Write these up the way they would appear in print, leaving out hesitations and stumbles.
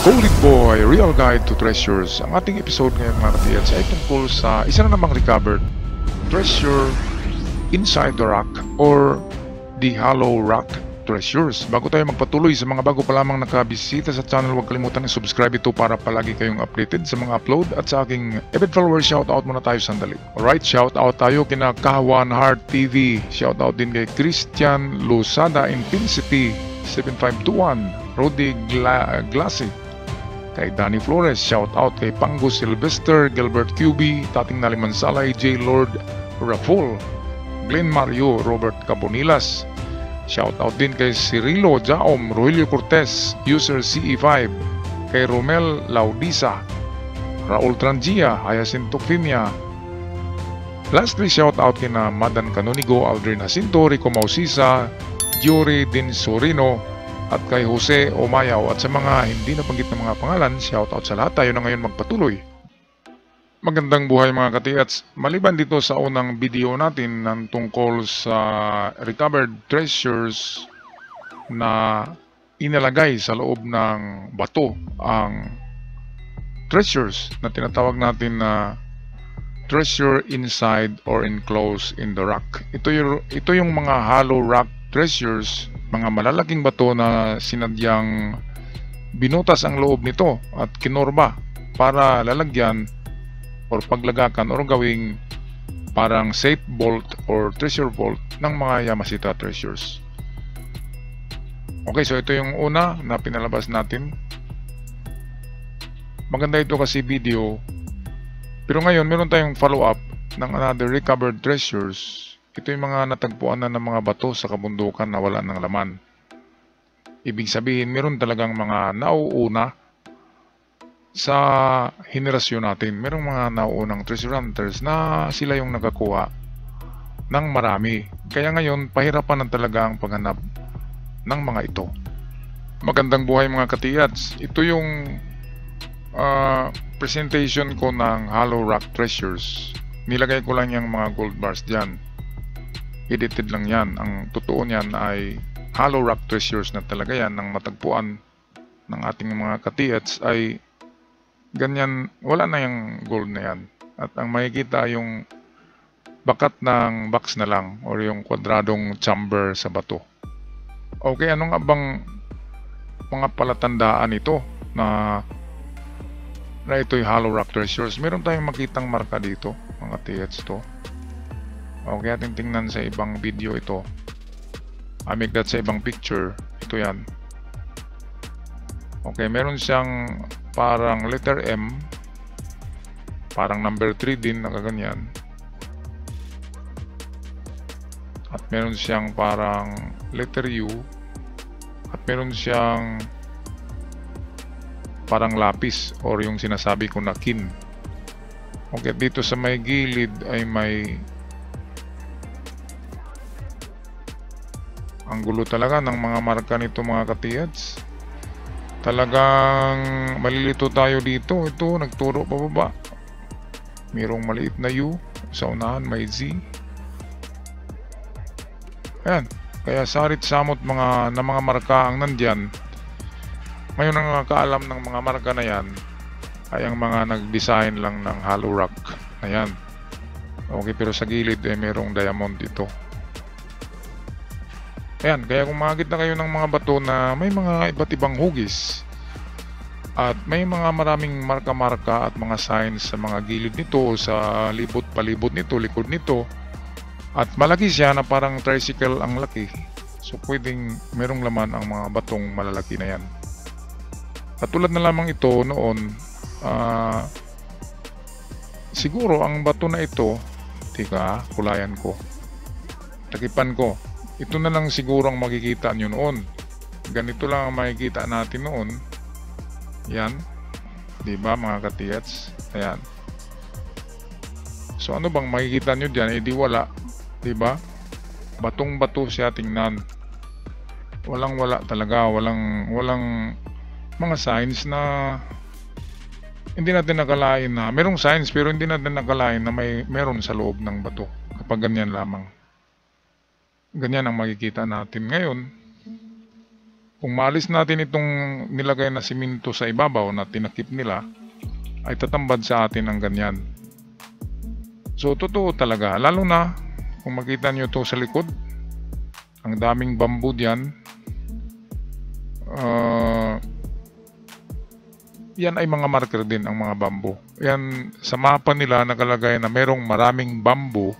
Golden Boy, Real Guide to Treasures. Ang ating episode ngayon mga katiyats ay tungkol sa isa na namang recovered treasure inside the rock or the Hollow Rock Treasures. Bago tayo magpatuloy sa mga bago pa lamang nakabisita sa channel, huwag kalimutan na subscribe ito para palagi kayong updated sa mga upload. At sa aking avid followers, shoutout muna tayo sandali. Alright, shoutout tayo kina Kahawan Heart TV. Shoutout din kay Christian Losada Intensity 7521, Rudy Glassy, kay Danny Flores, shout out kay Pango Sylvester, Gilbert QB, Tating Nalimansalay, J. Lord Raful, Glenn Mario, Robert Cabonilas, shout out din kay Cirilo Jaom, Rogelio Cortez, user CE5, kay Romel Laudisa, Raul Trangia, Hyacinto Fimia. Lastly, shout out kina Madan Canonigo, Aldrin Jacinto, Rico Mausisa, Yuri Din Sorino, at kay Jose Omayaw. At sa mga hindi nabanggit na mga pangalan, shoutout sa lahat. Tayo na ngayon magpatuloy. Magandang buhay mga katiyats. Maliban dito sa unang video natin ng tungkol sa recovered treasures na inalagay sa loob ng bato, ang treasures na tinatawag natin na treasure inside or enclosed in the rock. Ito yung mga hollow rock treasures, mga malalaking bato na sinadyang binutas ang loob nito at kinorba para lalagyan or paglagakan or gawing parang safe vault or treasure vault ng mga Yamashita treasures. Okay, so ito yung una na pinalabas natin. Maganda ito kasi video. Pero ngayon meron tayong follow up ng another recovered treasures. Ito yung mga natagpuan na ng mga bato sa kabundukan na wala ng laman. Ibig sabihin, meron talagang mga nauuna sa henerasyon natin. Merong mga nauunang treasure hunters na sila yung nakakuha ng marami. Kaya ngayon, pahirapan na talaga ang paghanap ng mga ito. Magandang buhay mga katiyats. Ito yung presentation ko ng Hollow Rock Treasures. Nilagay ko lang yung mga gold bars dyan. Edited lang yan. Ang totoo niyan ay Hollow Rock Treasures na talaga yan. Ang matagpuan ng ating mga katiyats ay ganyan, wala na yung gold na yan. At ang makikita yung bakat ng box na lang or yung kwadradong chamber sa bato. Okay, ano nga bang mga palatandaan ito na ito'y Hollow Rock Treasures? Meron tayong makitang marka dito, mga katiyats to. Okay, ating tingnan sa ibang video ito. Amig that sa ibang picture. Ito yan. Okay, meron siyang parang letter M. Parang number 3 din, nakaganyan. At meron siyang parang letter U. At meron siyang parang lapis or yung sinasabi ko na kin. Okay, dito sa may gilid ay may ang gulo talaga ng mga marka nito mga katiyats. Talagang malilito tayo dito. Ito, nagturo pababa. Mayroong maliit na U. Sa unahan may Z. Ayan. Kaya sarit samot na mga marka ang nandyan. Ngayon ang nakakaalam ng mga marka na yan ay ang mga nag-design lang ng hollow rock. Ayan. Okay, pero sa gilid mayroong diamond dito. Ayan, kaya kung makakita kayo ng mga bato na may mga iba't ibang hugis at may mga maraming marka-marka at mga signs sa mga gilid nito, sa libot-palibot nito, likod nito, at malaki siya na parang tricycle ang laki, so pwedeng merong laman ang mga batong malalaki na yan. At tulad na lamang ito noon, siguro ang bato na ito, kulayan ko, takipan ko. Ito na lang siguro ang makikita nyo noon. Ganito lang ang makikita natin noon. Yan. Diba mga katiyats? Ayan. So ano bang makikita nyo dyan? Di wala. Diba? Batong bato siya tingnan. Walang wala talaga. Walang mga signs na hindi natin nakalain na. Merong signs pero hindi natin nakalain na meron sa loob ng bato. Kapag ganyan lamang. Ganyan ang makikita natin ngayon. Kung maalis natin itong nilagay na siminto sa ibabaw na tinakip nila, ay tatambad sa atin ang ganyan. So totoo talaga, lalo na kung makita nyo ito sa likod, ang daming bamboo diyan. Yan ay mga marker din, ang mga bamboo. Yan, sa mapa nila nakalagay na merong maraming bamboo,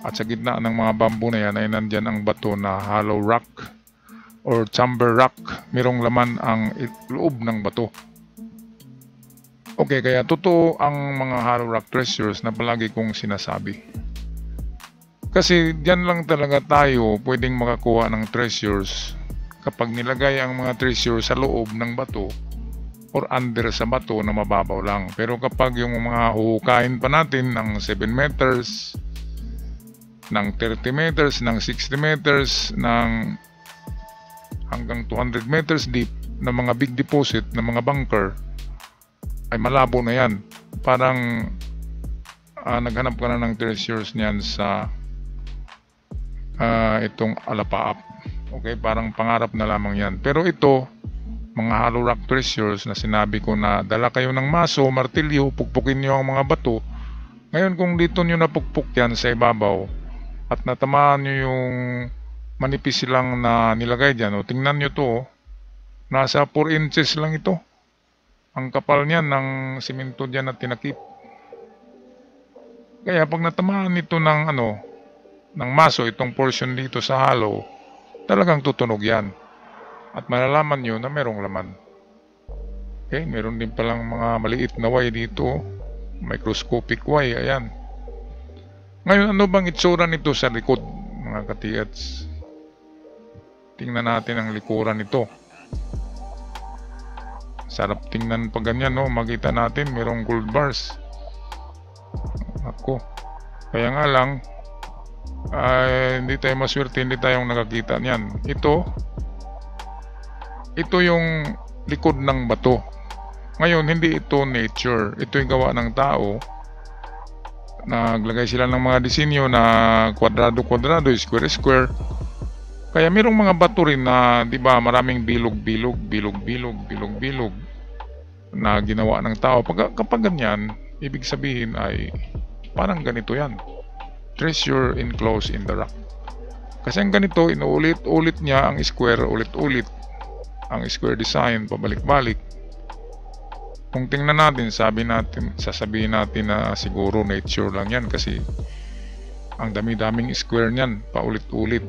at sa gitna ng mga bamboo na yan ay nandyan ang bato na hollow rock or chamber rock. Merong laman ang loob ng bato. Okay, kaya totoo ang mga hollow rock treasures na palagi kong sinasabi. Kasi diyan lang talaga tayo pwedeng makakuha ng treasures kapag nilagay ang mga treasures sa loob ng bato or under sa bato na mababaw lang. Pero kapag yung mga huhukain pa natin ng 7 meters, ng 30 meters, ng 60 meters, ng hanggang 200 meters deep na mga big deposit, na mga bunker, ay malabo na yan. Parang naghanap ka na ng treasures niyan sa itong alapaap. Okay, parang pangarap na lamang yan. Pero ito, mga hollow rock treasures na sinabi ko na dala kayo ng maso, martilyo, pukpukin nyo ang mga bato. Ngayon kung dito nyo napukpuk yan sa ibabaw at natamaan nyo yung manipis lang na nilagay dyan, o tingnan nyo to, nasa 4 inches lang ito. Ang kapal niyan ng simento dyan na tinakip. Kaya pag natamaan nito ng ng maso, itong portion dito sa hollow, talagang tutunog yan. At malalaman nyo na merong laman. Okay, meron din palang mga maliit na wire dito. Microscopic wire, ayan. Ngayon, ano bang itsura nito sa likod, mga katiyats? Tingnan natin ang likuran nito. Sarap tingnan pag ganyan, no? Makita natin merong gold bars. Ako. Kaya nga lang, hindi tayo maswerte, hindi tayong nakakita niyan. Ito yung likod ng bato. Ngayon, hindi ito nature. Ito yung gawa ng tao. Naglagay sila ng mga disenyo na kwadrado-kwadrado, square-square. Kaya mayroong mga bato rin na, di ba, maraming bilog-bilog na ginawa ng tao. Kapag ganyan, ibig sabihin ay parang ganito yan. Treasure enclosed in the rock. Kasi ang ganito, inuulit-ulit niya ang square, ulit-ulit. Ang square design, pabalik-balik. Kung tingnan natin, sasabihin natin na siguro nature lang yan kasi ang dami-daming square niyan, paulit-ulit.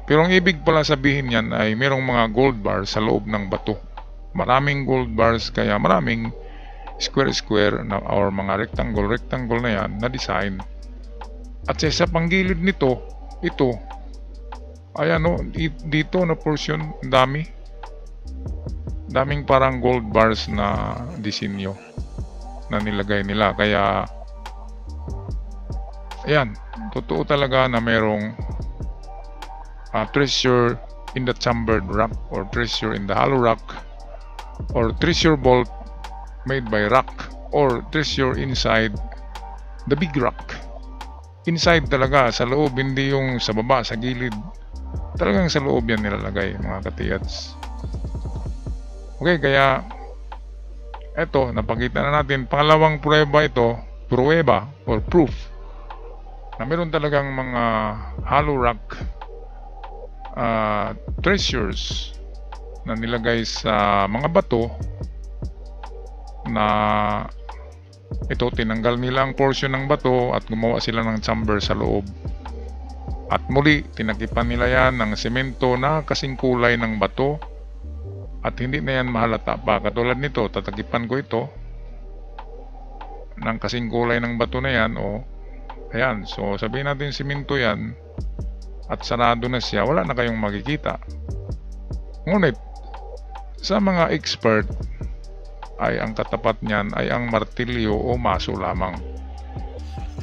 Pero ang ibig pala sabihin niyan ay merong mga gold bars sa loob ng bato. Maraming gold bars, kaya maraming square na or mga rectangle na yan na design. At sa panggilid nito, ito, ayan o, dito na portion, daming parang gold bars na disenyo na nilagay nila. Kaya ayan, totoo talaga na merong treasure in the chambered rock, or treasure in the hollow rock, or treasure vault made by rock, or treasure inside the big rock. Inside talaga, sa loob, hindi yung sa baba, sa gilid. Talagang sa loob yan nilalagay, mga katiyats. Okay, kaya eto, napakita na natin. Pangalawang pruweba ito, or proof, na meron talagang mga hollow rock treasures na nilagay sa mga bato na ito, tinanggal nila ang portion ng bato at gumawa sila ng chamber sa loob. At muli, tinakipan nila yan ng semento na kasing kulay ng bato. At hindi na yan mahalata pa. Katulad nito, tatakipan ko ito ng kasing kulay ng bato na yan. Ayan, so sabihin natin semento yan at sarado na siya, wala na kayong makikita. Ngunit sa mga expert ay ang katapat niyan ay ang martilyo o maso lamang.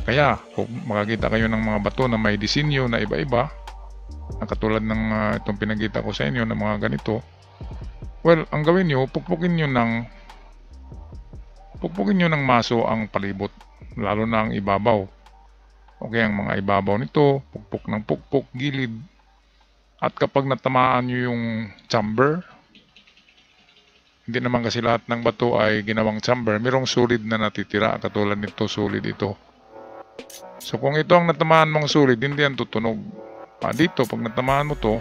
Kaya kung makakita kayo ng mga bato na may disenyo na iba-iba, na katulad ng itong pinakita ko sa inyo na mga ganito, well, ang gawin nyo, pukpukin nyo ng maso ang palibot, lalo na ang ibabaw. Okay, ang mga ibabaw nito, pukpuk ng pukpuk, gilid. At kapag natamaan nyo yung chamber, hindi naman kasi lahat ng bato ay ginawang chamber. Merong solid na natitira, katulad nito, solid ito. So kung ito ang natamaan mong solid, hindi yan tutunog. Dito, pag natamaan mo to,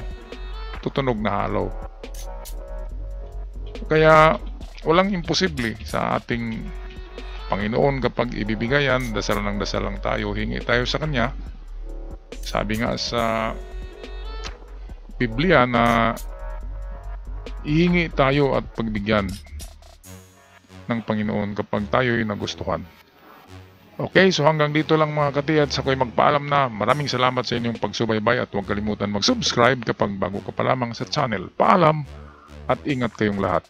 tutunog na hollow. Kaya walang imposible sa ating Panginoon kapag ibibigay yan. Dasal ng dasal lang tayo, hingi tayo sa Kanya. Sabi nga sa Biblia na ihingi tayo at pagbigyan ng Panginoon kapag tayo'y nagustuhan. Okay, so hanggang dito lang mga katiyads, ako'y magpaalam na. Maraming salamat sa inyong pagsubaybay at huwag kalimutan mag-subscribe kapag bago ka pa lamang sa channel. Paalam at ingat kayong lahat.